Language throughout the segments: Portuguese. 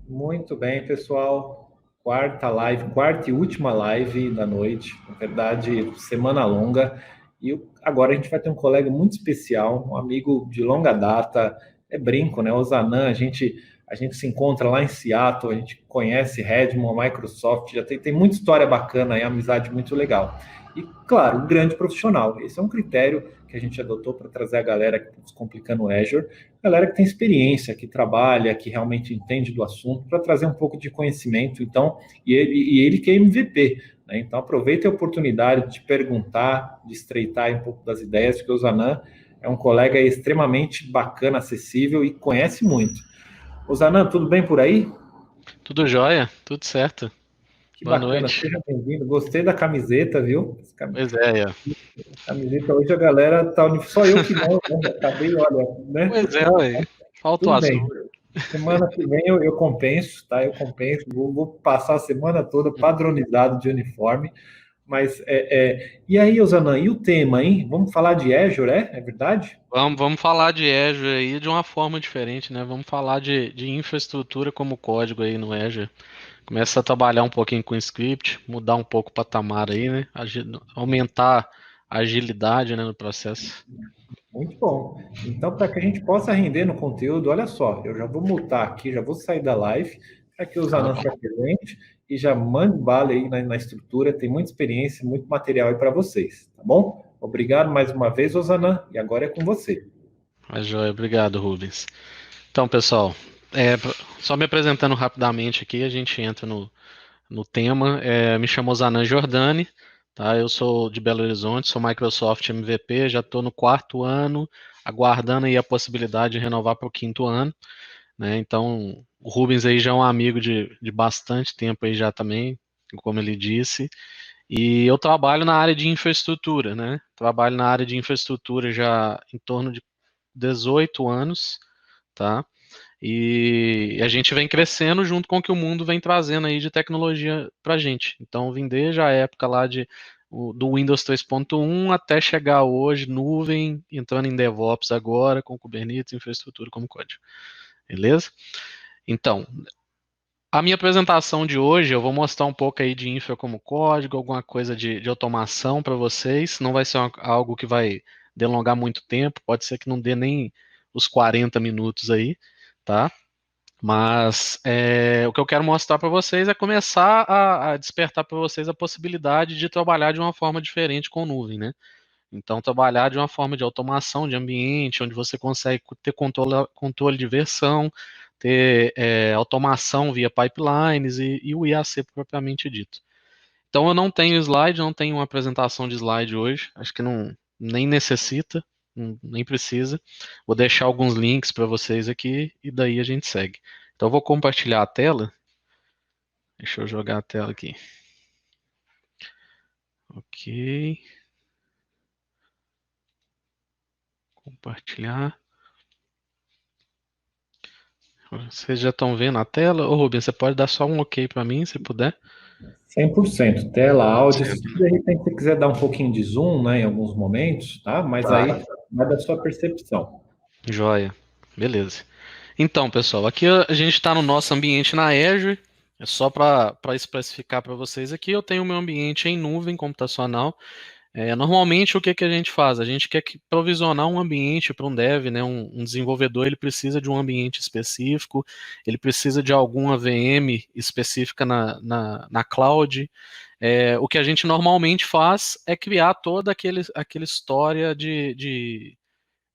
Muito bem, pessoal. Quarta e última live da noite. Na verdade, semana longa. Agora a gente vai ter um colega muito especial, um amigo de longa data. É brinco, né? O Zanan, a gente se encontra lá em Seattle, a gente conhece Redmond, Microsoft, tem muita história bacana e amizade muito legal. E, claro, um grande profissional. Esse é um critério que a gente adotou para trazer a galera que está descomplicando o Azure, galera que tem experiência, que trabalha, que realmente entende do assunto, para trazer um pouco de conhecimento. Então, e ele que é MVP, né? Então, aproveita a oportunidade de perguntar, de estreitar um pouco das ideias, porque o Zanan é um colega extremamente bacana, acessível e conhece muito. O Zanan, tudo bem por aí? Tudo jóia? Tudo certo. Que Boa bacana, noite. seja bem-vindo. Gostei da camiseta, viu? Pois é, ó. Camiseta hoje a galera tá só eu que não, né? Acabei, olha, né? Pois é, ué. Falta o Tudo bem. azul. Semana que vem eu compenso, tá? Eu compenso, vou passar a semana toda padronizado de uniforme. Mas e aí, Osanan, e o tema, hein? Vamos falar de Azure, é? É verdade? Vamos falar de Azure aí de uma forma diferente, né? Vamos falar de infraestrutura como código aí no Azure. Começa a trabalhar um pouquinho com script, mudar um pouco o patamar aí, né? Aumentar a agilidade, né, no processo. Muito bom. Então, para que a gente possa render no conteúdo, olha só, eu já vou mutar aqui, já vou sair da live, para que o Tá Zanan se bom. apresente e já mande bala aí na estrutura. Tem muita experiência, muito material aí para vocês, tá bom? Obrigado mais uma vez, Osanan, e agora é com você. Mas joia, obrigado, Rubens. Então, pessoal, só me apresentando rapidamente aqui, a gente entra no tema. Me chamo Zanan Jordani, tá? Eu sou de Belo Horizonte, sou Microsoft MVP, já estou no quarto ano, aguardando aí a possibilidade de renovar para o quinto ano, né? Então, o Rubens aí já é um amigo de bastante tempo aí já também, como ele disse, e eu trabalho na área de infraestrutura, né? Trabalho na área de infraestrutura já em torno de 18 anos, tá? E a gente vem crescendo junto com o que o mundo vem trazendo aí de tecnologia para a gente. Então, vim desde a época lá do Windows 3.1 até chegar hoje, nuvem, entrando em DevOps agora, com Kubernetes, infraestrutura como código. Beleza? Então, a minha apresentação de hoje, eu vou mostrar um pouco aí de infra como código, alguma coisa de automação para vocês. Não vai ser algo que vai delongar muito tempo, pode ser que não dê nem os 40 minutos aí, tá? Mas o que eu quero mostrar para vocês é começar a despertar para vocês a possibilidade de trabalhar de uma forma diferente com nuvem, né? Então, trabalhar de uma forma de automação de ambiente, onde você consegue ter controle de versão, ter automação via pipelines e o IAC propriamente dito. Então, eu não tenho slide, não tenho uma apresentação de slide hoje, acho que não nem necessita, nem precisa. Vou deixar alguns links para vocês aqui e daí a gente segue. Então, eu vou compartilhar a tela. Deixa eu jogar a tela aqui. Ok, compartilhar. Vocês já estão vendo a tela? Ô, Rubens, você pode dar só um ok para mim, se puder? 100%. Tela, áudio, se Certo. de repente você quiser dar um pouquinho de zoom, né, em alguns momentos, tá? Mas Tá. aí vai da sua percepção. Joia. Beleza. Então, pessoal, aqui a gente está no nosso ambiente na Azure. É só para especificar para vocês aqui, eu tenho o meu ambiente em nuvem computacional. Normalmente, o que que a gente faz? A gente quer provisionar um ambiente para um dev, né? Um desenvolvedor, ele precisa de um ambiente específico, ele precisa de alguma VM específica na cloud. O que a gente normalmente faz é criar toda aquela história de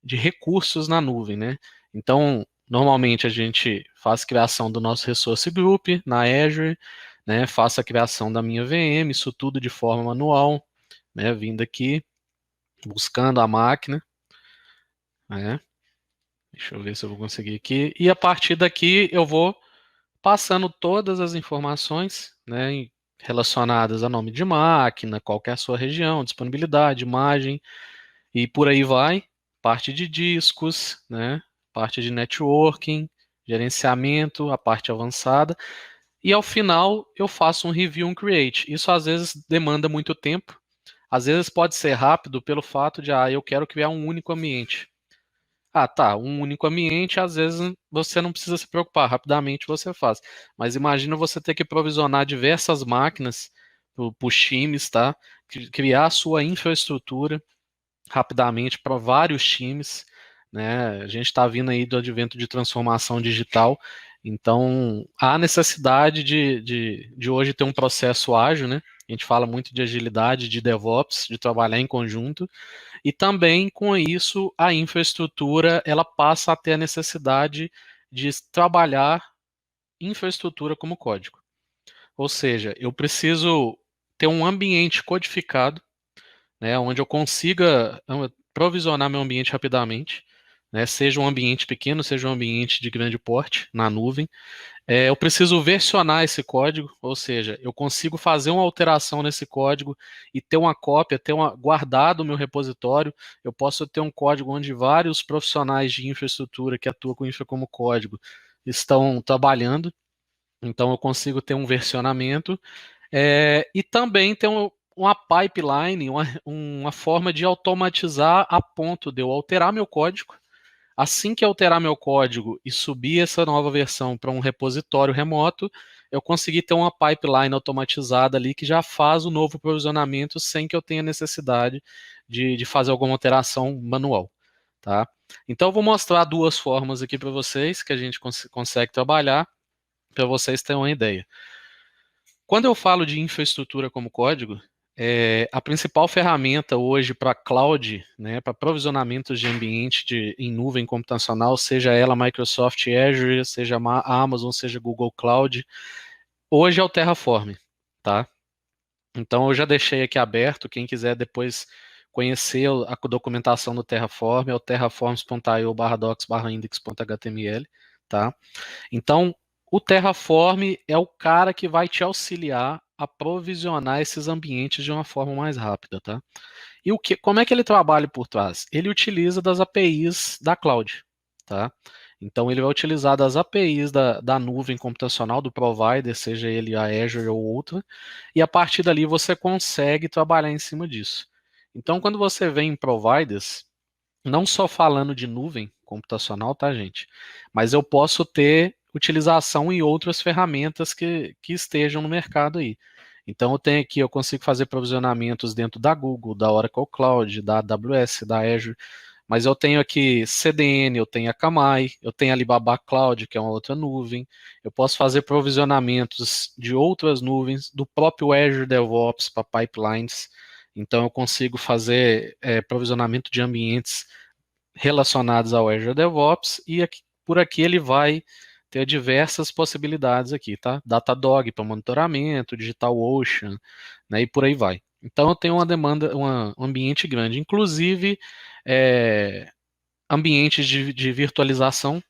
recursos na nuvem, né? Então, normalmente a gente faz criação do nosso resource group na Azure, né? Faço a criação da minha VM, isso tudo de forma manual, né? Vindo aqui, buscando a máquina, né? Deixa eu ver se eu vou conseguir aqui. E a partir daqui eu vou passando todas as informações, né? Relacionadas a nome de máquina, qual que é a sua região, disponibilidade, imagem, e por aí vai, parte de discos, né? Parte de networking, gerenciamento, a parte avançada. E ao final eu faço um review, um create. Isso às vezes demanda muito tempo, às vezes pode ser rápido pelo fato de, eu quero criar um único ambiente. tá, um único ambiente, às vezes você não precisa se preocupar, rapidamente você faz. Mas imagina você ter que provisionar diversas máquinas para os times, tá? Criar a sua infraestrutura rapidamente para vários times, né? A gente está vindo aí do advento de transformação digital, então há necessidade de hoje ter um processo ágil, né? A gente fala muito de agilidade, de DevOps, de trabalhar em conjunto, e também com isso a infraestrutura ela passa a ter a necessidade de trabalhar infraestrutura como código. Ou seja, eu preciso ter um ambiente codificado, né, onde eu consiga provisionar meu ambiente rapidamente, né, seja um ambiente pequeno, seja um ambiente de grande porte, na nuvem. Eu preciso versionar esse código, ou seja, eu consigo fazer uma alteração nesse código e ter uma cópia, guardado o meu repositório. Eu posso ter um código onde vários profissionais de infraestrutura que atuam com infra como código estão trabalhando, então eu consigo ter um versionamento e também ter uma pipeline, uma forma de automatizar a ponto de eu alterar meu código. Assim que alterar meu código e subir essa nova versão para um repositório remoto, eu consegui ter uma pipeline automatizada ali que já faz o novo provisionamento sem que eu tenha necessidade de fazer alguma alteração manual, tá? Então, eu vou mostrar duas formas aqui para vocês que a gente consegue trabalhar, para vocês terem uma ideia. Quando eu falo de infraestrutura como código, a principal ferramenta hoje para cloud, né, para provisionamentos de ambiente em nuvem computacional, seja ela Microsoft Azure, seja a Amazon, seja Google Cloud, hoje é o Terraform, tá? Então eu já deixei aqui aberto, quem quiser depois conhecer a documentação do Terraform, é o terraforms.io/docs/index.html, tá? Então, o Terraform é o cara que vai te auxiliar a provisionar esses ambientes de uma forma mais rápida, tá? E como é que ele trabalha por trás? Ele utiliza das APIs da cloud, tá? Então ele vai utilizar das APIs da nuvem computacional do provider, seja ele a Azure ou outra, e a partir dali você consegue trabalhar em cima disso. Então, quando você vem em providers, não só falando de nuvem computacional, tá, gente? Mas eu posso ter utilização em outras ferramentas que estejam no mercado aí. Então eu tenho aqui, eu consigo fazer provisionamentos dentro da Google, da Oracle Cloud, da AWS, da Azure, mas eu tenho aqui CDN, eu tenho a Akamai, eu tenho a Alibaba Cloud, que é uma outra nuvem. Eu posso fazer provisionamentos de outras nuvens, do próprio Azure DevOps para pipelines. Então eu consigo fazer provisionamento de ambientes relacionados ao Azure DevOps e por aqui ele vai ter diversas possibilidades aqui, tá? Datadog para monitoramento, DigitalOcean, né, e por aí vai. Então eu tenho uma demanda, um ambiente grande, inclusive é, ambientes de virtualização,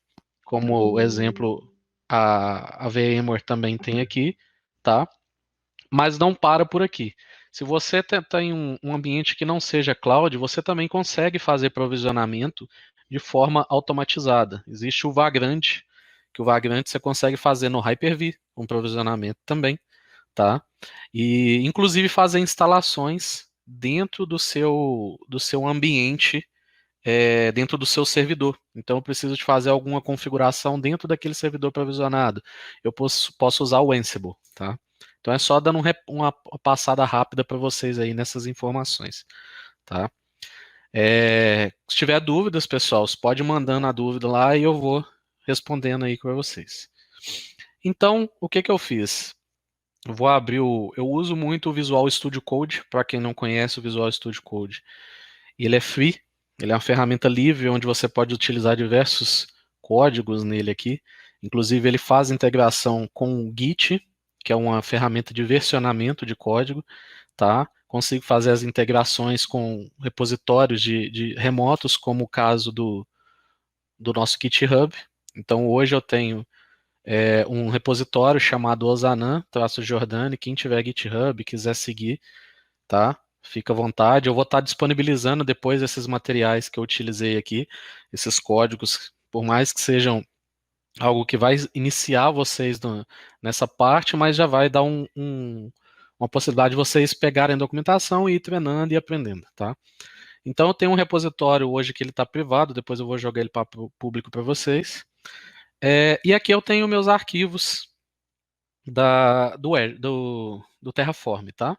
como o exemplo a VMware também tem aqui, tá? Mas não para por aqui. Se você tem um ambiente que não seja cloud, você também consegue fazer provisionamento de forma automatizada. Existe o Vagrant, que o Vagrant você consegue fazer no Hyper-V, um provisionamento também, tá? E inclusive fazer instalações dentro do seu ambiente, dentro do seu servidor. Então eu preciso de fazer alguma configuração dentro daquele servidor provisionado. Eu posso usar o Ansible, tá? Então é só dando uma passada rápida para vocês aí nessas informações, tá? Se tiver dúvidas, pessoal, você pode ir mandando a dúvida lá e eu vou respondendo aí para vocês. Então, o que que eu fiz? Eu uso muito o Visual Studio Code, para quem não conhece o Visual Studio Code. Ele é free, ele é uma ferramenta livre onde você pode utilizar diversos códigos nele aqui. Inclusive ele faz integração com o Git, que é uma ferramenta de versionamento de código, tá? Consigo fazer as integrações com repositórios de remotos, como o caso do nosso GitHub. Então hoje eu tenho um repositório chamado Osanan-Jordani. Quem tiver GitHub e quiser seguir, tá? Fica à vontade. Eu vou estar disponibilizando depois esses materiais que eu utilizei aqui, esses códigos, por mais que sejam algo que vai iniciar vocês nessa parte, mas já vai dar uma possibilidade de vocês pegarem a documentação e ir treinando e aprendendo, tá? Então eu tenho um repositório hoje que ele está privado, depois eu vou jogar ele para público para vocês. E aqui eu tenho meus arquivos do Terraform, tá?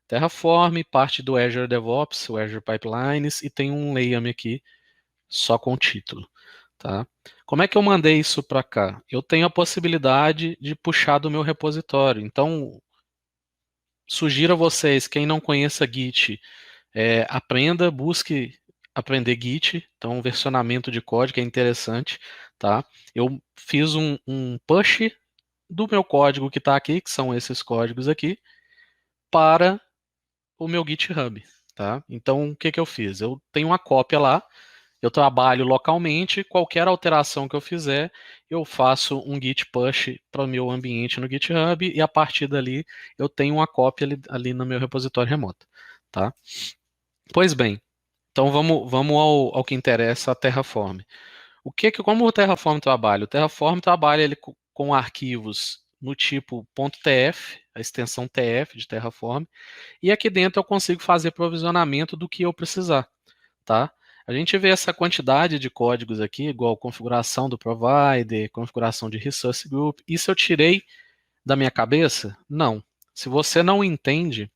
Terraform, parte do Azure DevOps, o Azure Pipelines, e tem um Layame aqui só com o título, tá? Como é que eu mandei isso para cá? Eu tenho a possibilidade de puxar do meu repositório. Então, sugiro a vocês, quem não conheça Git, aprenda, busque aprender Git. Então, versionamento de código é interessante, tá? Eu fiz um push do meu código que está aqui, que são esses códigos aqui, para o meu GitHub, tá? Então, o que que eu fiz? Eu tenho uma cópia lá, eu trabalho localmente, qualquer alteração que eu fizer, eu faço um git push para o meu ambiente no GitHub e a partir dali eu tenho uma cópia ali no meu repositório remoto, tá? Pois bem, então vamos ao que interessa, a Terraform. Como o Terraform trabalha? O Terraform trabalha ele com arquivos no tipo .tf, a extensão TF de Terraform, e aqui dentro eu consigo fazer provisionamento do que eu precisar, tá? A gente vê essa quantidade de códigos aqui, igual configuração do provider, configuração de resource group. Isso eu tirei da minha cabeça? Não. Se você não entende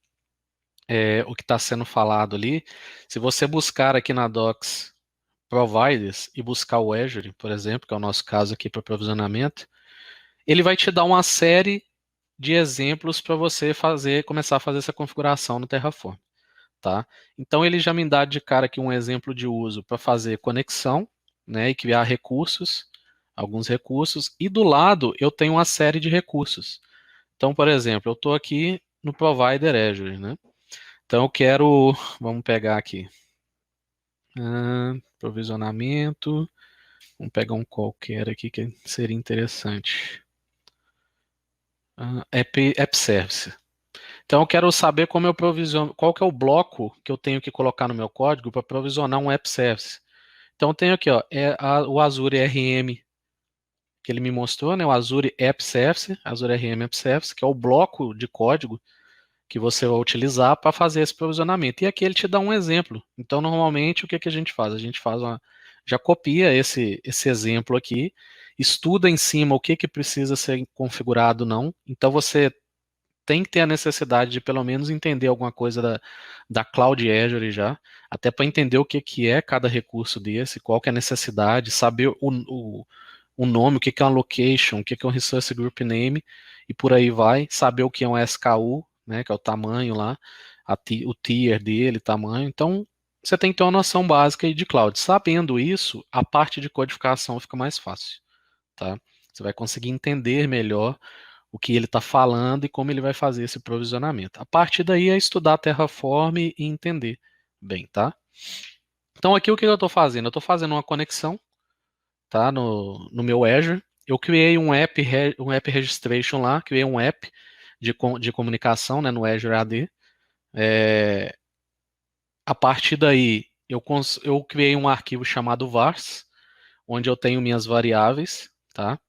o que está sendo falado ali, se você buscar aqui na Docs Providers e buscar o Azure, por exemplo, que é o nosso caso aqui para provisionamento, ele vai te dar uma série de exemplos para você começar a fazer essa configuração no Terraform, tá? Então ele já me dá de cara aqui um exemplo de uso para fazer conexão, né, e criar recursos, alguns recursos, e do lado eu tenho uma série de recursos. Então, por exemplo, eu estou aqui no Provider Azure, né? Então eu quero, vamos pegar aqui, provisionamento, vamos pegar um qualquer aqui que seria interessante. App Service. Então eu quero saber como eu provisiono, qual que é o bloco que eu tenho que colocar no meu código para provisionar um App Service. Então eu tenho aqui, ó, o Azure RM que ele me mostrou, né, o Azure App Service, Azure RM App Service, que é o bloco de código que você vai utilizar para fazer esse provisionamento. E aqui ele te dá um exemplo. Então normalmente o que que a gente faz? A gente já copia esse exemplo aqui, estuda em cima o que que precisa ser configurado ou não. Então você tem que ter a necessidade de pelo menos entender alguma coisa da Cloud Azure já, até para entender o que, que é cada recurso desse, qual que é a necessidade, saber o nome, o que, que é uma location, o que, que é um Resource Group Name, e por aí vai, saber o que é um SKU, né, que é o tamanho lá, o tier dele, tamanho. Então, você tem que ter uma noção básica aí de cloud. Sabendo isso, a parte de codificação fica mais fácil, tá? Você vai conseguir entender melhor o que ele está falando e como ele vai fazer esse provisionamento. A partir daí é estudar Terraform e entender bem, tá? Então aqui o que eu estou fazendo? Eu estou fazendo uma conexão, tá? No meu Azure. Eu criei um app registration lá, criei um app de comunicação, né, no Azure AD. A partir daí eu criei um arquivo chamado vars, onde eu tenho minhas variáveis, tá?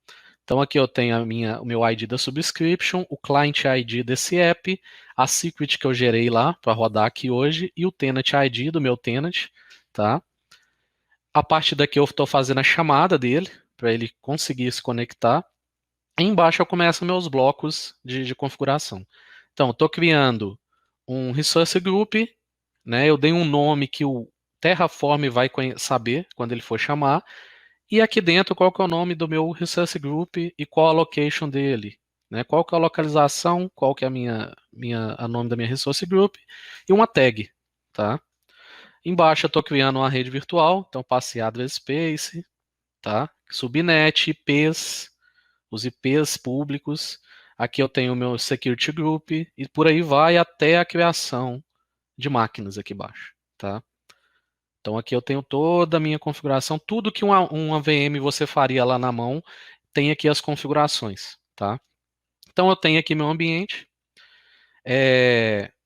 Então aqui eu tenho o meu ID da subscription, o client ID desse app, a secret que eu gerei lá para rodar aqui hoje e o tenant ID do meu tenant, tá? A partir daqui eu estou fazendo a chamada dele para ele conseguir se conectar. E embaixo eu começo meus blocos de configuração. Então, estou criando um resource group, né? Eu dei um nome que o Terraform vai saber quando ele for chamar. E aqui dentro, qual que é o nome do meu resource group e qual a location dele, né? Qual que é a localização, qual que é a nome da minha resource group e uma tag, tá? Embaixo eu estou criando uma rede virtual, então passei address space, tá? Subnet, IPs, os IPs públicos. Aqui eu tenho o meu security group e por aí vai até a criação de máquinas aqui embaixo, tá? Então aqui eu tenho toda a minha configuração, tudo que uma VM você faria lá na mão, tem aqui as configurações, tá? Então eu tenho aqui meu ambiente.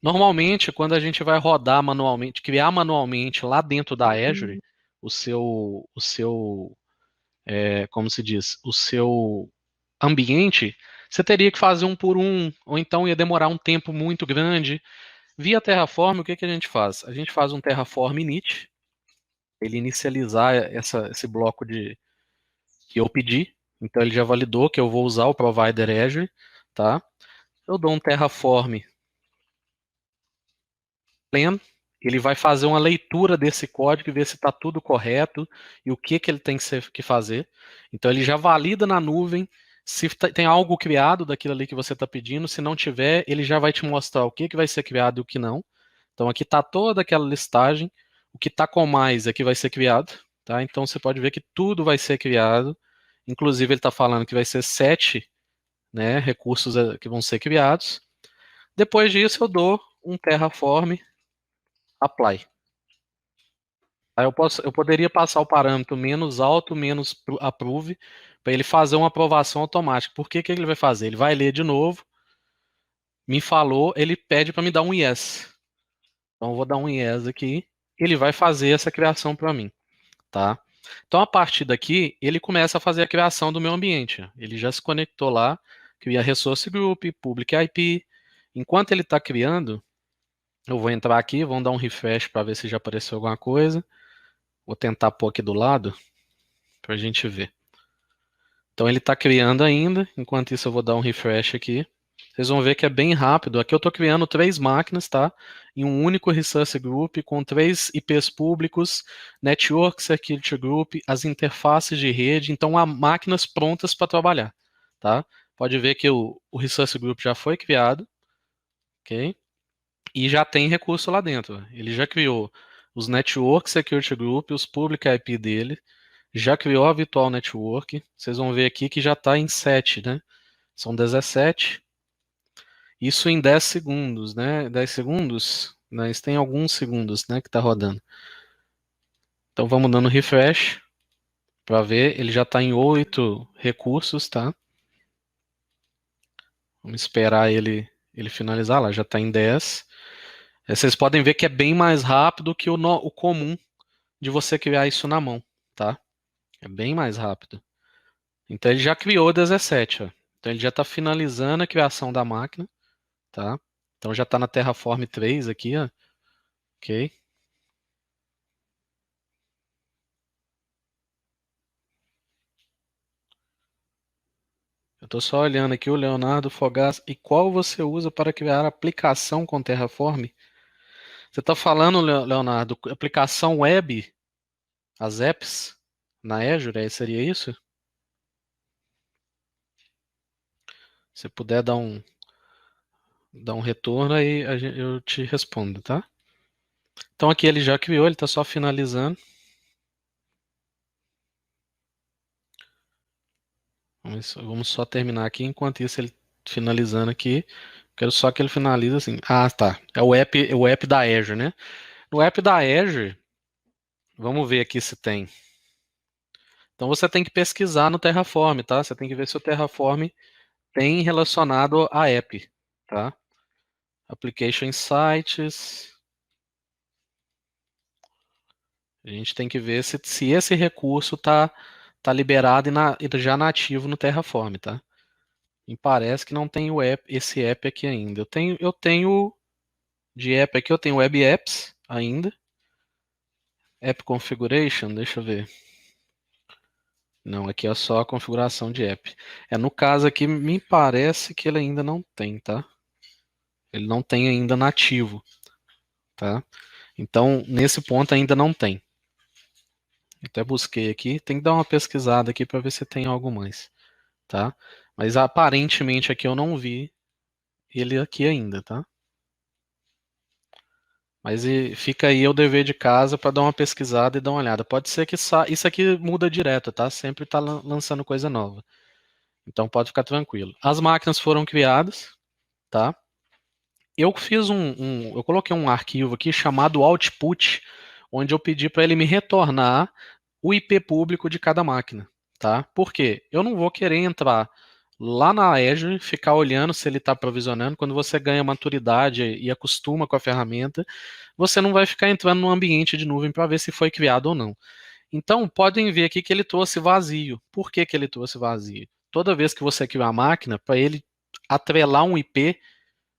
Normalmente, quando a gente vai rodar manualmente, criar manualmente lá dentro da Azure, como se diz, o seu ambiente, você teria que fazer um por um, ou então ia demorar um tempo muito grande. Via Terraform, o que que a gente faz? A gente faz um Terraform init, ele inicializar esse bloco que eu pedi. Então ele já validou que eu vou usar o provider Azure, tá? Eu dou um Terraform plan, ele vai fazer uma leitura desse código e ver se está tudo correto e o que ele tem que fazer. Então ele já valida na nuvem se tem algo criado daquilo ali que você está pedindo. Se não tiver, ele já vai te mostrar o que vai ser criado e o que não. Então aqui está toda aquela listagem. O que está com mais é que vai ser criado. Tá? Então você pode ver que tudo vai ser criado. Inclusive ele está falando que vai ser 7, né, recursos que vão ser criados. Depois disso eu dou um Terraform apply. Aí eu poderia passar o parâmetro menos alto, menos approve, para ele fazer uma aprovação automática. Por que que ele vai fazer? Ele vai ler de novo, me falou, ele pede para me dar um yes. Então eu vou dar um yes aqui, ele vai fazer essa criação para mim, tá? Então a partir daqui, ele começa a fazer a criação do meu ambiente. Ele já se conectou lá, cria resource group, public IP. Enquanto ele está criando, eu vou entrar aqui, vamos dar um refresh para ver se já apareceu alguma coisa. Vou tentar pôr aqui do lado para a gente ver. Então ele está criando ainda, enquanto isso eu vou dar um refresh aqui. Vocês vão ver que é bem rápido. Aqui eu estou criando 3 máquinas, tá? Em um único Resource Group, com 3 IPs públicos, Network Security Group, as interfaces de rede. Então há máquinas prontas para trabalhar, tá? Pode ver que o Resource Group já foi criado, ok? E já tem recurso lá dentro. Ele já criou os Network Security Group, os Public IP dele, já criou a Virtual Network. Vocês vão ver aqui que já está em 7, né? São 17. Isso em 10 segundos, né? 10 segundos? Mas tem alguns segundos, né, que está rodando. Então vamos dando refresh para ver. Ele já está em 8 recursos, tá? Vamos esperar ele finalizar lá. Já está em 10. Vocês podem ver que é bem mais rápido que o comum de você criar isso na mão, tá? É bem mais rápido. Então ele já criou 17, ó. Então ele já está finalizando a criação da máquina, tá? Então já está na Terraform 3 aqui, ó. Ok. Eu estou só olhando aqui o Leonardo Fogaça. E qual você usa para criar aplicação com Terraform? Você está falando, Leonardo, aplicação web, as apps na Azure, seria isso? Se puder dar um retorno, aí eu te respondo, tá? Então aqui ele já criou, ele está só finalizando. Vamos só terminar aqui, enquanto isso ele finalizando aqui. Quero só que ele finalize assim. Ah, tá. É o app da Azure, né? No app da Azure, vamos ver aqui se tem. Então você tem que pesquisar no Terraform, tá? Você tem que ver se o Terraform tem relacionado a app, tá? Application Insights. A gente tem que ver se esse recurso tá liberado e já nativo no Terraform, tá? Me parece que não tem esse app aqui ainda. Eu tenho de app aqui, eu tenho Web Apps ainda. App Configuration, deixa eu ver. Não, aqui é só a configuração de app. No caso aqui, me parece que ele ainda não tem, tá? Ele não tem ainda nativo, tá? Então, nesse ponto ainda não tem. Até busquei aqui, tem que dar uma pesquisada aqui para ver se tem algo mais, tá? Mas aparentemente aqui eu não vi ele aqui ainda, tá? Mas fica aí o dever de casa para dar uma pesquisada e dar uma olhada. Pode ser que isso aqui muda direto, tá? Sempre tá lançando coisa nova. Então pode ficar tranquilo. As máquinas foram criadas, tá? Eu fiz eu coloquei um arquivo aqui chamado output, onde eu pedi para ele me retornar o IP público de cada máquina, tá? Por quê? Eu não vou querer entrar lá na Azure, ficar olhando se ele está provisionando. Quando você ganha maturidade e acostuma com a ferramenta, você não vai ficar entrando no ambiente de nuvem para ver se foi criado ou não. Então, podem ver aqui que ele trouxe vazio. Por que que ele trouxe vazio? Toda vez que você cria uma máquina, para ele atrelar um IP,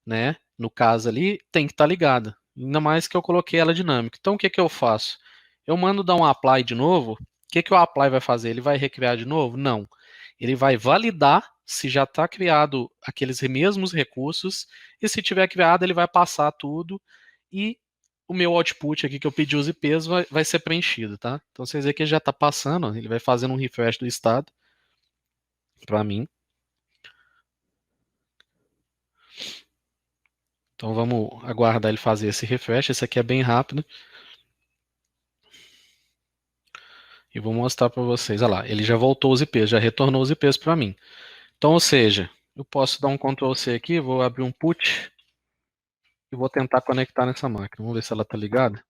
né, no caso ali, tem que estar ligada. Ainda mais que eu coloquei ela dinâmica. Então, o que que eu faço? Eu mando dar um apply de novo. O que que o apply vai fazer? Ele vai recriar de novo? Não. Ele vai validar se já está criado aqueles mesmos recursos, e se tiver criado, ele vai passar tudo, e o meu output aqui que eu pedi os IPs vai ser preenchido, tá? Então vocês veem que ele já está passando, ó, ele vai fazendo um refresh do estado para mim. Então vamos aguardar ele fazer esse refresh. Esse aqui é bem rápido. E vou mostrar para vocês. Olha lá, ele já voltou os IPs, já retornou os IPs para mim. Então, ou seja, eu posso dar um Ctrl C aqui, vou abrir um put e vou tentar conectar nessa máquina. Vamos ver se ela está ligada.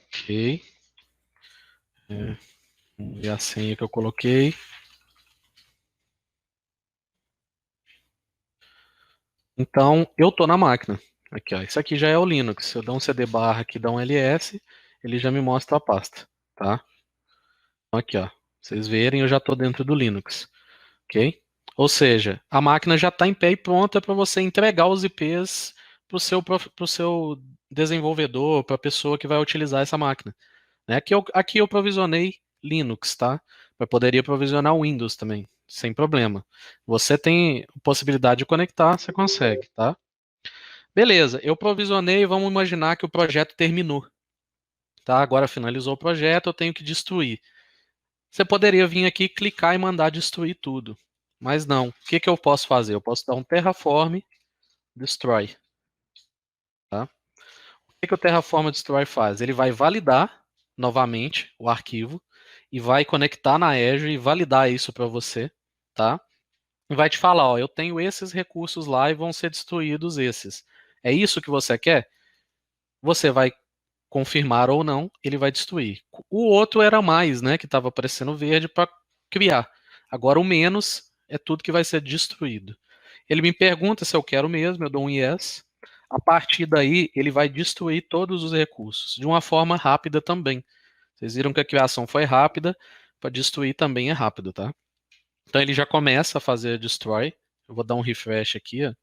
Ok. Vamos ver a senha que eu coloquei. Então, eu estou na máquina. Aqui, ó. Isso aqui já é o Linux. Se eu der um CD barra aqui, dar um ls, ele já me mostra a pasta, tá? Então, aqui, ó. Vocês verem, eu já estou dentro do Linux, ok? Ou seja, a máquina já está em pé e pronta para você entregar os IPs pro seu desenvolvedor, para a pessoa que vai utilizar essa máquina. Né? Aqui eu provisionei Linux, tá? Eu poderia provisionar Windows também, sem problema. Você tem possibilidade de conectar, você consegue, tá? Beleza, eu provisionei, vamos imaginar que o projeto terminou, tá? Agora finalizou o projeto, eu tenho que destruir. Você poderia vir aqui, clicar e mandar destruir tudo. Mas não. O que que eu posso fazer? Eu posso dar um terraform destroy, tá? O que que o terraform destroy faz? Ele vai validar novamente o arquivo e vai conectar na Azure e validar isso para você, tá? E vai te falar, ó, eu tenho esses recursos lá e vão ser destruídos esses. É isso que você quer? Você vai confirmar ou não, ele vai destruir. O outro era mais, né, que estava aparecendo verde para criar. Agora o menos é tudo que vai ser destruído. Ele me pergunta se eu quero mesmo, eu dou um yes. A partir daí, ele vai destruir todos os recursos, de uma forma rápida também. Vocês viram que a criação foi rápida, para destruir também é rápido, tá? Então ele já começa a fazer destroy. Eu vou dar um refresh aqui, ó.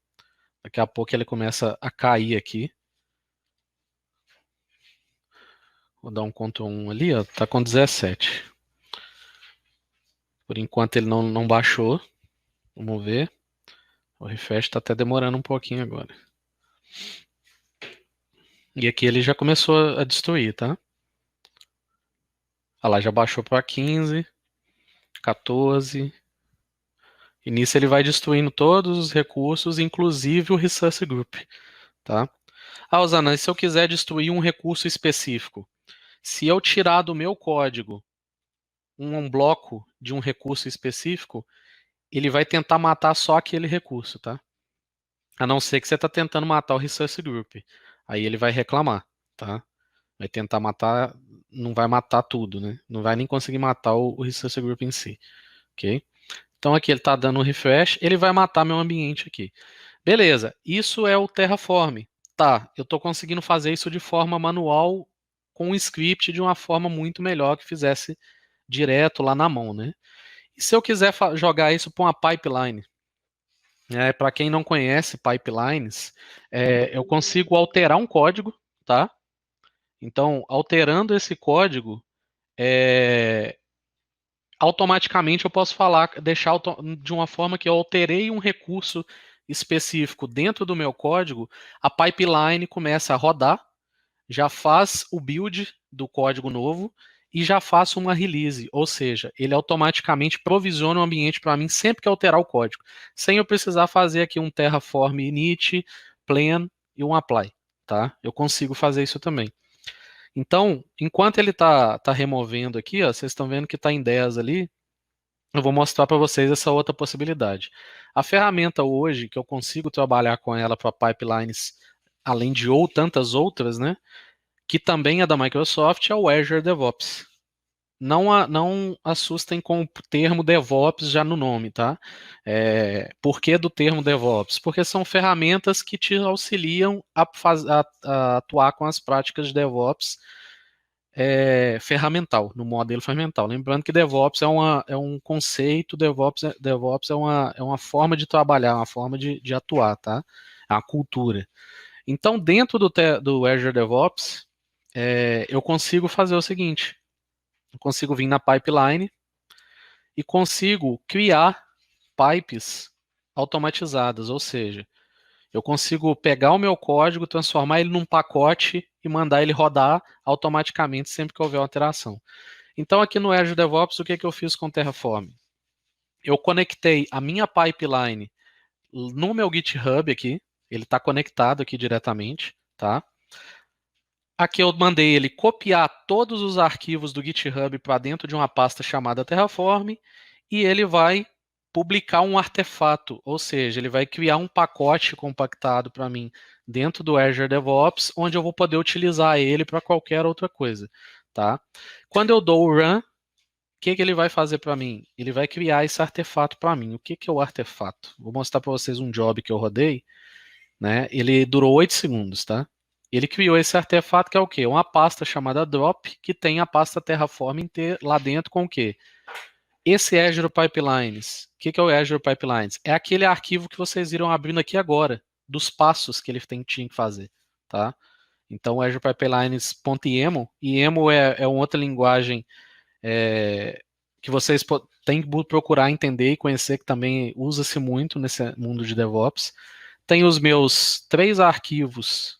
Daqui a pouco ele começa a cair aqui. Vou dar um Ctrl+1 ali, ó. Tá com 17. Por enquanto ele não baixou. Vamos ver. O refresh tá até demorando um pouquinho agora. E aqui ele já começou a destruir, tá? Olha lá, já baixou para 15, 14. E nisso ele vai destruindo todos os recursos, inclusive o Resource Group, tá? Ah, Osana, se eu quiser destruir um recurso específico, se eu tirar do meu código um bloco de um recurso específico, ele vai tentar matar só aquele recurso, tá? A não ser que você está tentando matar o Resource Group. Aí ele vai reclamar, tá? Vai tentar matar, não vai matar tudo, né? Não vai nem conseguir matar o Resource Group em si, ok? Então aqui ele está dando um refresh, ele vai matar meu ambiente aqui. Beleza, isso é o Terraform. Tá, eu estou conseguindo fazer isso de forma manual com um script de uma forma muito melhor que fizesse direto lá na mão, né? E se eu quiser jogar isso para uma pipeline? Para quem não conhece pipelines, eu consigo alterar um código, tá? Então, alterando esse código, automaticamente eu posso falar, deixar de uma forma que eu alterei um recurso específico dentro do meu código, a pipeline começa a rodar, já faz o build do código novo e já faço uma release, ou seja, ele automaticamente provisiona o ambiente para mim sempre que alterar o código, sem eu precisar fazer aqui um terraform init, plan e um apply, tá? Eu consigo fazer isso também. Então, enquanto ele tá removendo aqui, ó, vocês estão vendo que está em 10 ali, eu vou mostrar para vocês essa outra possibilidade. A ferramenta hoje, que eu consigo trabalhar com ela para pipelines, além de tantas outras, né? Que também é da Microsoft, é o Azure DevOps. Não assustem com o termo DevOps já no nome, tá? Por que do termo DevOps? Porque são ferramentas que te auxiliam a atuar com as práticas de DevOps ferramental, no modelo ferramental. Lembrando que DevOps é um conceito, DevOps é uma forma de trabalhar, uma forma de atuar, tá? é uma cultura. Então, dentro do Azure DevOps, eu consigo fazer o seguinte, eu consigo vir na pipeline e consigo criar pipes automatizadas, ou seja, eu consigo pegar o meu código, transformar ele num pacote e mandar ele rodar automaticamente sempre que houver uma alteração. Então, aqui no Azure DevOps, o que eu fiz com o Terraform? Eu conectei a minha pipeline no meu GitHub aqui, ele está conectado aqui diretamente, tá? Aqui eu mandei ele copiar todos os arquivos do GitHub para dentro de uma pasta chamada Terraform e ele vai publicar um artefato, ou seja, ele vai criar um pacote compactado para mim dentro do Azure DevOps, onde eu vou poder utilizar ele para qualquer outra coisa, tá? Quando eu dou o run, o que ele vai fazer para mim? Ele vai criar esse artefato para mim. O que é o artefato? Vou mostrar para vocês um job que eu rodei, né? Ele durou 8 segundos, tá? Ele criou esse artefato que é o quê? Uma pasta chamada drop, que tem a pasta Terraform lá dentro com o quê? Esse Azure Pipelines. O que é o Azure Pipelines? É aquele arquivo que vocês viram abrindo aqui agora, dos passos que ele tinha que fazer, tá? Então, o Azure Pipelines.emo, e emo é uma outra linguagem que vocês têm que procurar entender e conhecer, que também usa-se muito nesse mundo de DevOps. Tem os meus 3 arquivos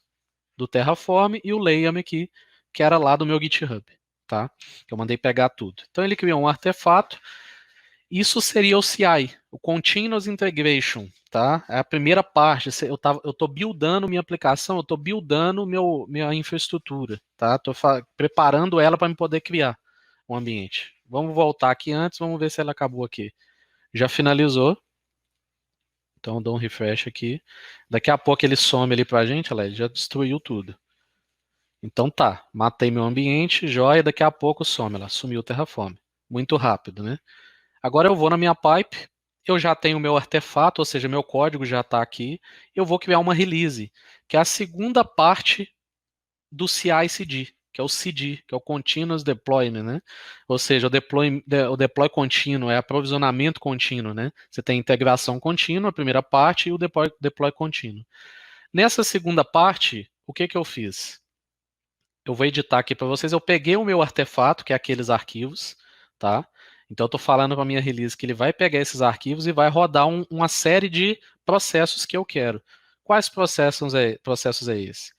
do Terraform e o Layam aqui, que era lá do meu GitHub, tá? Que eu mandei pegar tudo. Então ele criou um artefato. Isso seria o CI, o Continuous Integration, tá? É a primeira parte. Eu estou buildando minha aplicação, eu estou buildando minha infraestrutura, tá? Estou preparando ela para me poder criar um ambiente. Vamos voltar aqui antes, vamos ver se ela acabou aqui. Já finalizou. Então, dou um refresh aqui. Daqui a pouco ele some ali pra gente, olha, ele já destruiu tudo. Então tá, matei meu ambiente, joia, daqui a pouco some, ela sumiu o Terraform. Muito rápido, né? Agora eu vou na minha pipe, eu já tenho meu artefato, ou seja, meu código já está aqui, eu vou criar uma release, que é a segunda parte do CI/CD, que é o CD, que é o Continuous Deployment, né? Ou seja, o deploy contínuo é aprovisionamento contínuo, né? Você tem integração contínua, a primeira parte, e o deploy contínuo. Nessa segunda parte, o que eu fiz? Eu vou editar aqui para vocês. Eu peguei o meu artefato, que é aqueles arquivos, tá? Então eu estou falando para a minha release que ele vai pegar esses arquivos e vai rodar uma série de processos que eu quero. Quais processos é esse?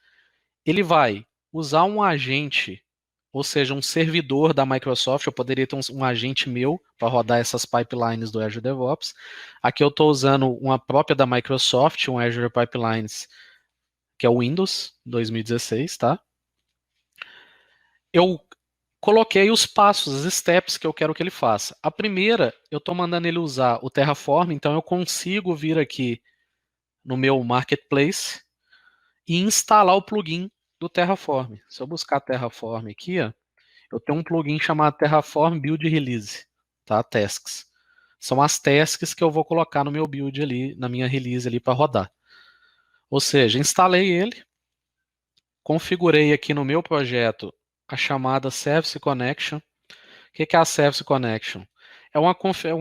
Ele vai usar um agente, ou seja, um servidor da Microsoft. Eu poderia ter um agente meu para rodar essas pipelines do Azure DevOps. Aqui eu estou usando uma própria da Microsoft, um Azure Pipelines, que é o Windows 2016, tá? Eu coloquei os passos, as steps que eu quero que ele faça. A primeira, eu estou mandando ele usar o Terraform, então eu consigo vir aqui no meu Marketplace e instalar o plugin do Terraform. Se eu buscar Terraform aqui, ó, eu tenho um plugin chamado Terraform Build Release, tá? Tasks. São as tasks que eu vou colocar no meu build ali, na minha release ali para rodar. Ou seja, instalei ele, configurei aqui no meu projeto a chamada Service Connection. O que é a Service Connection? É uma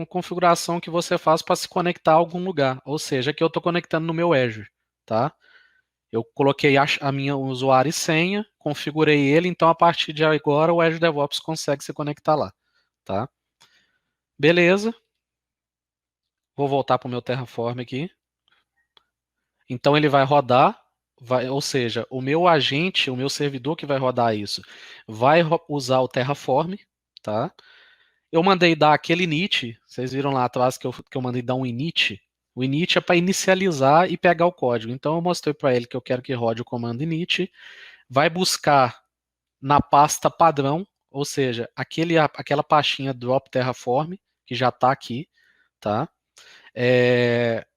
configuração que você faz para se conectar a algum lugar. Ou seja, aqui eu estou conectando no meu Azure, tá? Eu coloquei a minha usuário e senha, configurei ele, então a partir de agora o Azure DevOps consegue se conectar lá, tá? Beleza. Vou voltar para o meu Terraform aqui. Então ele vai rodar, ou seja, o meu agente, o meu servidor que vai rodar isso, vai usar o Terraform, tá? Eu mandei dar aquele init, vocês viram lá atrás que eu mandei dar um init. O init é para inicializar e pegar o código. Então eu mostrei para ele que eu quero que rode o comando init, vai buscar na pasta padrão, ou seja, aquela pastinha drop terraform, que já está aqui, tá?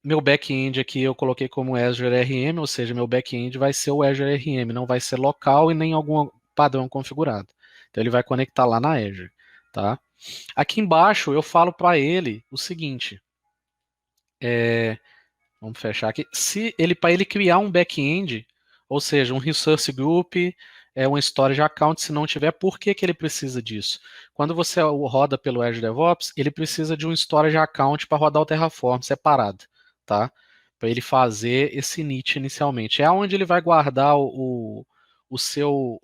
Meu back-end aqui eu coloquei como Azure RM, ou seja, meu back-end vai ser o Azure RM, não vai ser local e nem algum padrão configurado. Então ele vai conectar lá na Azure, tá? Aqui embaixo eu falo para ele o seguinte, vamos fechar aqui, para ele criar um back-end, ou seja, um resource group, um storage account, se não tiver, por que ele precisa disso? Quando você roda pelo Azure DevOps, ele precisa de um storage account para rodar o Terraform separado, tá? para ele fazer esse init inicialmente. É onde ele vai guardar o seu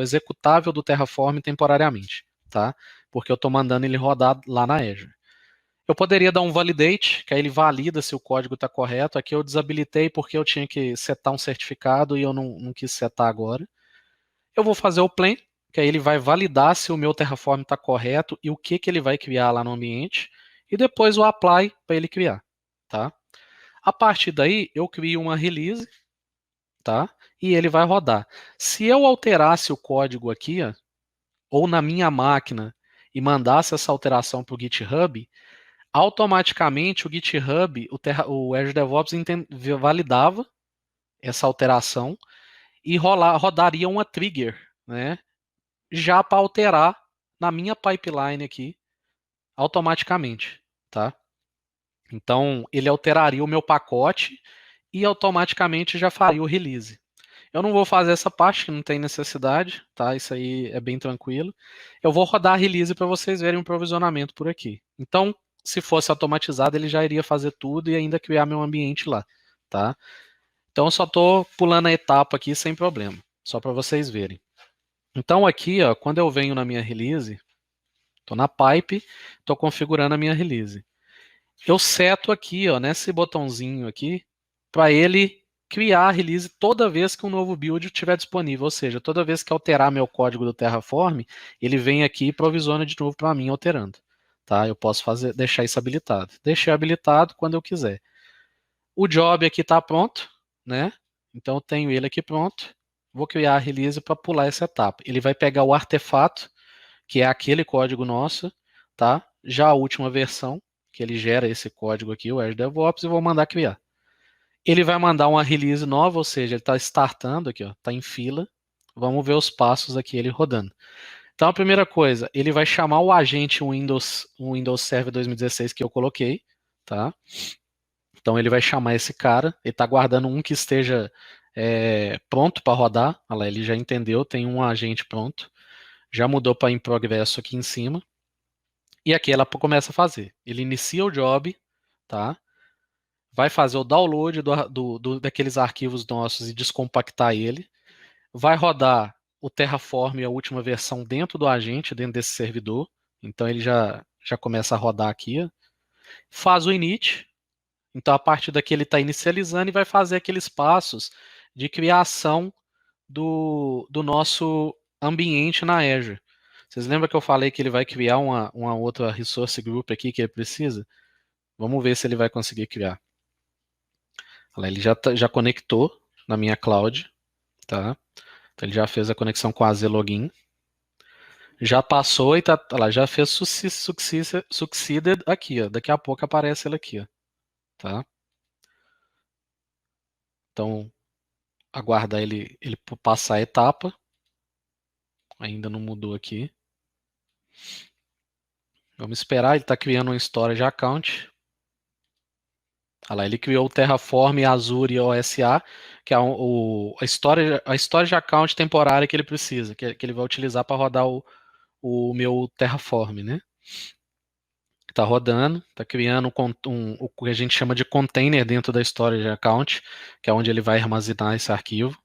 executável do Terraform temporariamente, tá? Porque eu estou mandando ele rodar lá na Azure. Eu poderia dar um validate, que aí ele valida se o código está correto. Aqui eu desabilitei porque eu tinha que setar um certificado e eu não quis setar agora. Eu vou fazer o plan, que aí ele vai validar se o meu Terraform está correto e o que ele vai criar lá no ambiente. E depois o apply para ele criar, tá? A partir daí, eu crio uma release, tá? E ele vai rodar. Se eu alterasse o código aqui, ó, ou na minha máquina, e mandasse essa alteração para o GitHub, automaticamente o GitHub, o Azure DevOps validava essa alteração e rodaria uma trigger, né? Já para alterar na minha pipeline aqui, automaticamente, tá? Então, ele alteraria o meu pacote e automaticamente já faria o release. Eu não vou fazer essa parte, que não tem necessidade, tá? Isso aí é bem tranquilo. Eu vou rodar a release para vocês verem o provisionamento por aqui. Então, se fosse automatizado, ele já iria fazer tudo e ainda criar meu ambiente lá, tá? Então, eu só estou pulando a etapa aqui sem problema, só para vocês verem. Então, aqui, ó, quando eu venho na minha release, estou na pipe, estou configurando a minha release. Eu seto aqui, ó, nesse botãozinho aqui, para ele criar a release toda vez que um novo build estiver disponível. Ou seja, toda vez que alterar meu código do Terraform, ele vem aqui e provisiona de novo para mim alterando. Tá? Eu posso deixar isso habilitado. Deixei habilitado quando eu quiser. O job aqui está pronto, né? Então eu tenho ele aqui pronto. Vou criar a release para pular essa etapa. Ele vai pegar o artefato, que é aquele código nosso, tá? Já a última versão, que ele gera esse código aqui, o Azure DevOps, e vou mandar criar. Ele vai mandar uma release nova, ou seja, ele está startando aqui, ó, está em fila. Vamos ver os passos aqui, ele rodando. Então, a primeira coisa, ele vai chamar o agente Windows Server 2016 que eu coloquei, tá? Então, ele vai chamar esse cara, ele está guardando um que esteja pronto para rodar. Olha lá, ele já entendeu, tem um agente pronto. Já mudou para em progresso aqui em cima. E aqui ela começa a fazer. Ele inicia o job, tá? Vai fazer o download daqueles arquivos nossos e descompactar ele. Vai rodar o Terraform, a última versão, dentro do agente, dentro desse servidor. Então ele já começa a rodar aqui. Ó. Faz o init. Então a partir daqui ele está inicializando e vai fazer aqueles passos de criação do nosso ambiente na Azure. Vocês lembram que eu falei que ele vai criar uma outra resource group aqui que ele precisa? Vamos ver se ele vai conseguir criar. Ele já conectou na minha cloud, tá? Então ele já fez a conexão com a Zlogin. Já passou e já fez succeeded aqui, ó. Daqui a pouco aparece ele aqui, ó, tá? Então, aguardar ele passar a etapa. Ainda não mudou aqui. Vamos esperar, ele está criando uma storage account. Olha lá, ele criou o Terraform, Azure e OSA, que é a storage account temporária que ele precisa, que ele vai utilizar para rodar o meu Terraform, né? Está rodando, está criando o que a gente chama de container dentro da storage account, que é onde ele vai armazenar esse arquivo.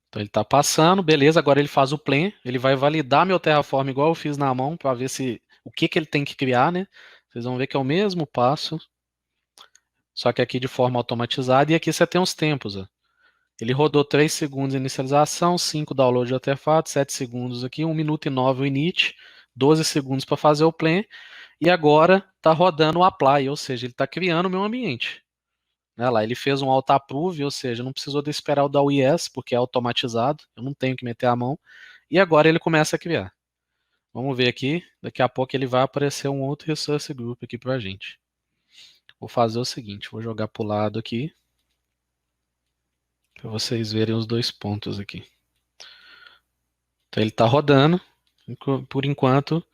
Então ele está passando, beleza, agora ele faz o plan, ele vai validar meu Terraform igual eu fiz na mão, para ver o que ele tem que criar, né? Vocês vão ver que é o mesmo passo, só que aqui de forma automatizada, e aqui você tem os tempos, ó. Ele rodou 3 segundos de inicialização, 5 download de artefato, 7 segundos aqui, 1 minuto e 9 o init, 12 segundos para fazer o plan, e agora está rodando o apply, ou seja, ele está criando o meu ambiente. Né, lá, ele fez um auto-approve, ou seja, não precisou de esperar o da yes, porque é automatizado, eu não tenho que meter a mão, e agora ele começa a criar. Vamos ver aqui, daqui a pouco ele vai aparecer um outro resource group aqui para a gente. Vou fazer o seguinte, vou jogar para o lado aqui, para vocês verem os dois pontos aqui. Então ele está rodando, por enquanto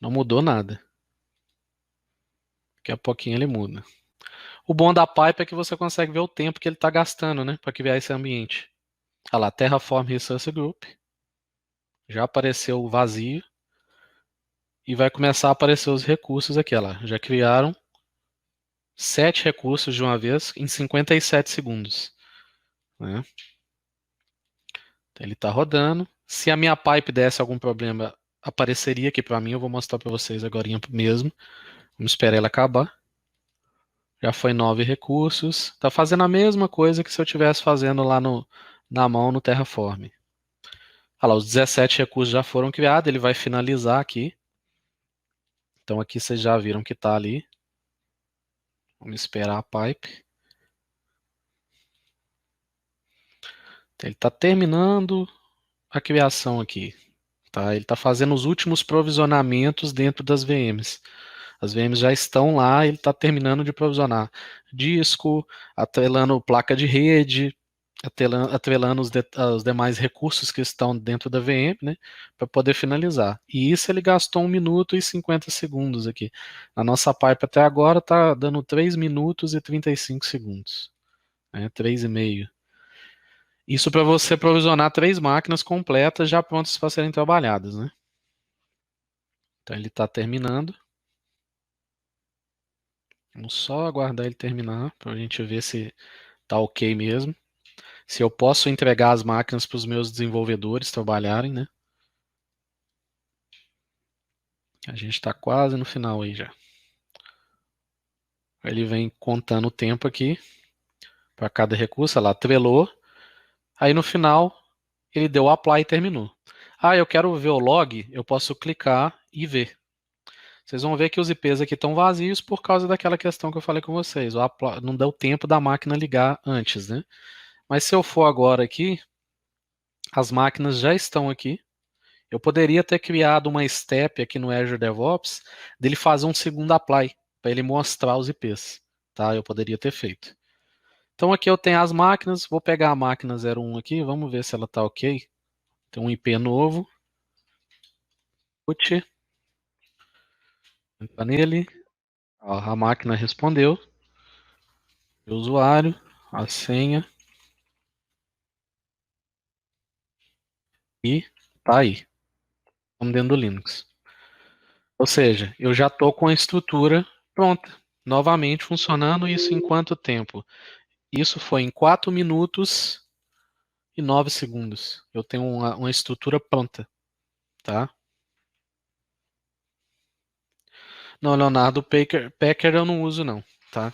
não mudou nada. Daqui a pouquinho ele muda. O bom da pipe é que você consegue ver o tempo que ele está gastando, né, para criar esse ambiente. Olha lá, Terraform Resource Group. Já apareceu vazio. E vai começar a aparecer os recursos aqui, olha lá. Já criaram 7 recursos de uma vez em 57 segundos. Né? Ele está rodando. Se a minha pipe desse algum problema, apareceria aqui para mim. Eu vou mostrar para vocês agora mesmo. Vamos esperar ela acabar. Já foi 9 recursos. Está fazendo a mesma coisa que se eu estivesse fazendo lá na mão no Terraform. Olha lá, os 17 recursos já foram criados. Ele vai finalizar aqui. Então aqui vocês já viram que está ali. Vamos esperar a pipe. Ele está terminando a criação aqui. Tá? Ele está fazendo os últimos provisionamentos dentro das VMs. As VMs já estão lá, ele está terminando de provisionar disco, atrelando placa de rede, atrelando os demais recursos que estão dentro da VM, né, para poder finalizar. E isso ele gastou 1 minuto e 50 segundos aqui. A nossa pipe até agora está dando 3 minutos e 35 segundos. Né, 3,5. Isso para você provisionar 3 máquinas completas já prontas para serem trabalhadas. Né? Então ele está terminando. Vamos só aguardar ele terminar para a gente ver se tá ok mesmo. Se eu posso entregar as máquinas para os meus desenvolvedores trabalharem, né? A gente está quase no final aí já. Ele vem contando o tempo aqui para cada recurso. Olha lá, atrelou. Aí no final ele deu apply e terminou. Ah, eu quero ver o log, eu posso clicar e ver. Vocês vão ver que os IPs aqui estão vazios por causa daquela questão que eu falei com vocês. Não deu tempo da máquina ligar antes, né? Mas se eu for agora aqui, as máquinas já estão aqui. Eu poderia ter criado uma step aqui no Azure DevOps dele fazer um segundo apply para ele mostrar os IPs, tá? Eu poderia ter feito. Então aqui eu tenho as máquinas, vou pegar a máquina 01 aqui, vamos ver se ela está ok. Tem um IP novo. Put. Entra nele. Ó, a máquina respondeu. O usuário, a senha. E tá aí. Estamos dentro do Linux. Ou seja, eu já estou com a estrutura pronta. Novamente funcionando. Isso em quanto tempo? Isso foi em 4 minutos e 9 segundos. Eu tenho uma estrutura pronta. Tá? Não, Leonardo Packer eu não uso não. Tá?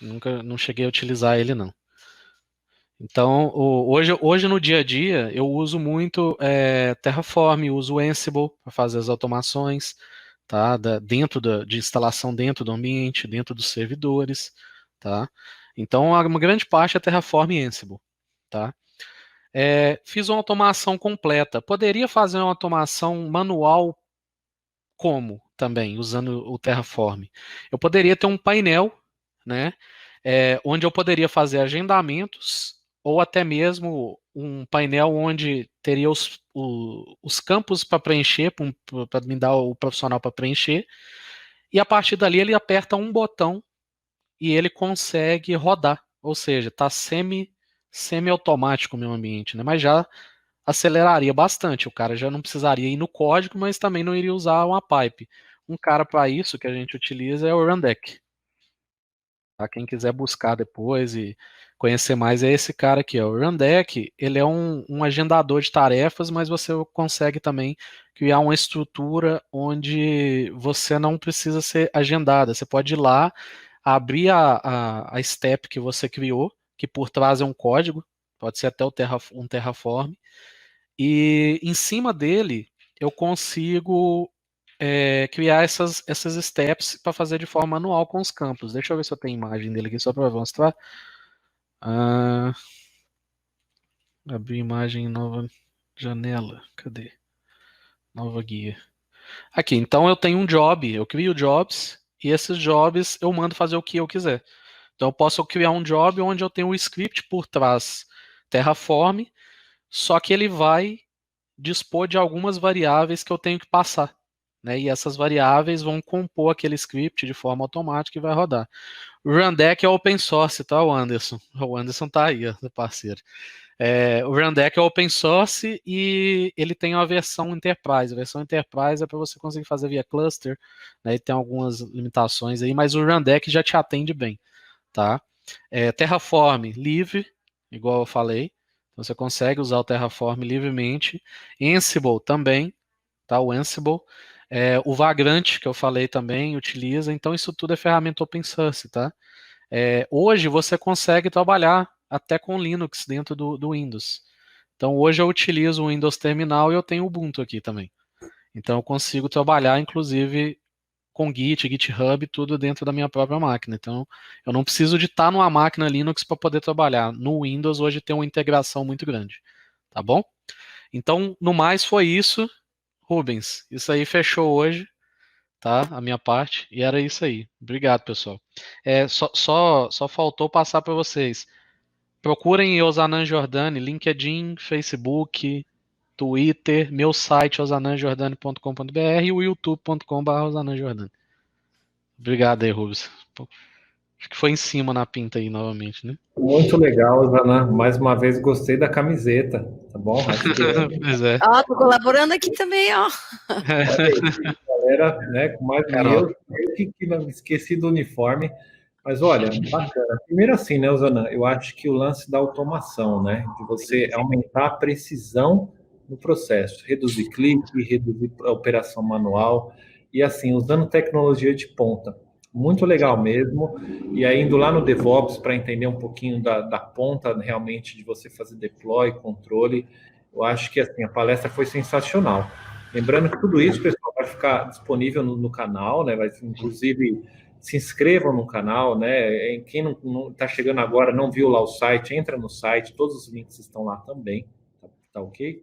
Nunca não cheguei a utilizar ele não. Então, hoje no dia a dia, eu uso muito Terraform, uso Ansible para fazer as automações, tá? De instalação dentro do ambiente, dentro dos servidores, tá? Então, uma grande parte é Terraform e Ansible, tá? Fiz uma automação completa. Poderia fazer uma automação manual como também, usando o Terraform? Eu poderia ter um painel, né? Onde eu poderia fazer agendamentos ou até mesmo um painel onde teria os campos para preencher, para me dar o profissional para preencher, e a partir dali ele aperta um botão e ele consegue rodar, ou seja, está semi-automático o meu ambiente, né? Mas já aceleraria bastante, o cara já não precisaria ir no código, mas também não iria usar uma pipe. Um cara para isso que a gente utiliza é o Rundeck. Tá? Quem quiser buscar depois e conhecer mais é esse cara aqui, ó. O Rundeck, ele é um agendador de tarefas, mas você consegue também criar uma estrutura onde você não precisa ser agendada. Você pode ir lá, abrir a step que você criou, que por trás é um código, pode ser até um Terraform, e em cima dele eu consigo criar essas steps para fazer de forma manual com os campos. Deixa eu ver se eu tenho imagem dele aqui só para mostrar. Abrir imagem em nova janela. Cadê? Nova guia. Aqui, então eu tenho um job, eu crio jobs e esses jobs eu mando fazer o que eu quiser. Então eu posso criar um job onde eu tenho um script por trás Terraform, só que ele vai dispor de algumas variáveis que eu tenho que passar. Né? E essas variáveis vão compor aquele script de forma automática e vai rodar. O Rundeck é open source, tá, o Anderson? O Anderson tá aí, ó, parceiro. O Rundeck é open source e ele tem uma versão Enterprise. A versão Enterprise é para você conseguir fazer via cluster, né? Ele tem algumas limitações aí, mas o Rundeck já te atende bem, tá? Terraform livre, igual eu falei. Então, você consegue usar o Terraform livremente. Ansible também, tá? O Ansible. O Vagrant, que eu falei também, utiliza. Então, isso tudo é ferramenta open source, tá? Hoje você consegue trabalhar até com Linux dentro do Windows. Então, hoje eu utilizo o Windows Terminal e eu tenho o Ubuntu aqui também. Então, eu consigo trabalhar, inclusive, com Git, GitHub, tudo dentro da minha própria máquina. Então, eu não preciso de estar numa máquina Linux para poder trabalhar. No Windows, hoje tem uma integração muito grande. Tá bom? Então, no mais, foi isso, Rubens. Isso aí fechou hoje, tá? A minha parte. E era isso aí. Obrigado, pessoal. Só faltou passar para vocês. Procurem Osanan Jordani, LinkedIn, Facebook, Twitter, meu site osananjordani.com.br e o youtube.com.br. Obrigado aí, Rubens. Acho que foi em cima na pinta aí novamente, né? Muito legal, Zana. Mais uma vez gostei da camiseta, tá bom? Acho que Pois é. Ó, tô colaborando aqui também, ó. galera, né, com mais Carol. eu que não esqueci do uniforme, mas olha, bacana. Primeiro assim, né, Zana, eu acho que o lance da automação, né, de você aumentar a precisão no processo, reduzir clique, reduzir a operação manual e assim, usando tecnologia de ponta. Muito legal mesmo. E aí, indo lá no DevOps para entender um pouquinho da ponta realmente de você fazer deploy, controle, eu acho que assim, a palestra foi sensacional. Lembrando que tudo isso, pessoal, vai ficar disponível no canal, né? Vai, inclusive, se inscrevam no canal, né? Quem não está chegando agora, não viu lá o site, entra no site, todos os links estão lá também, tá ok?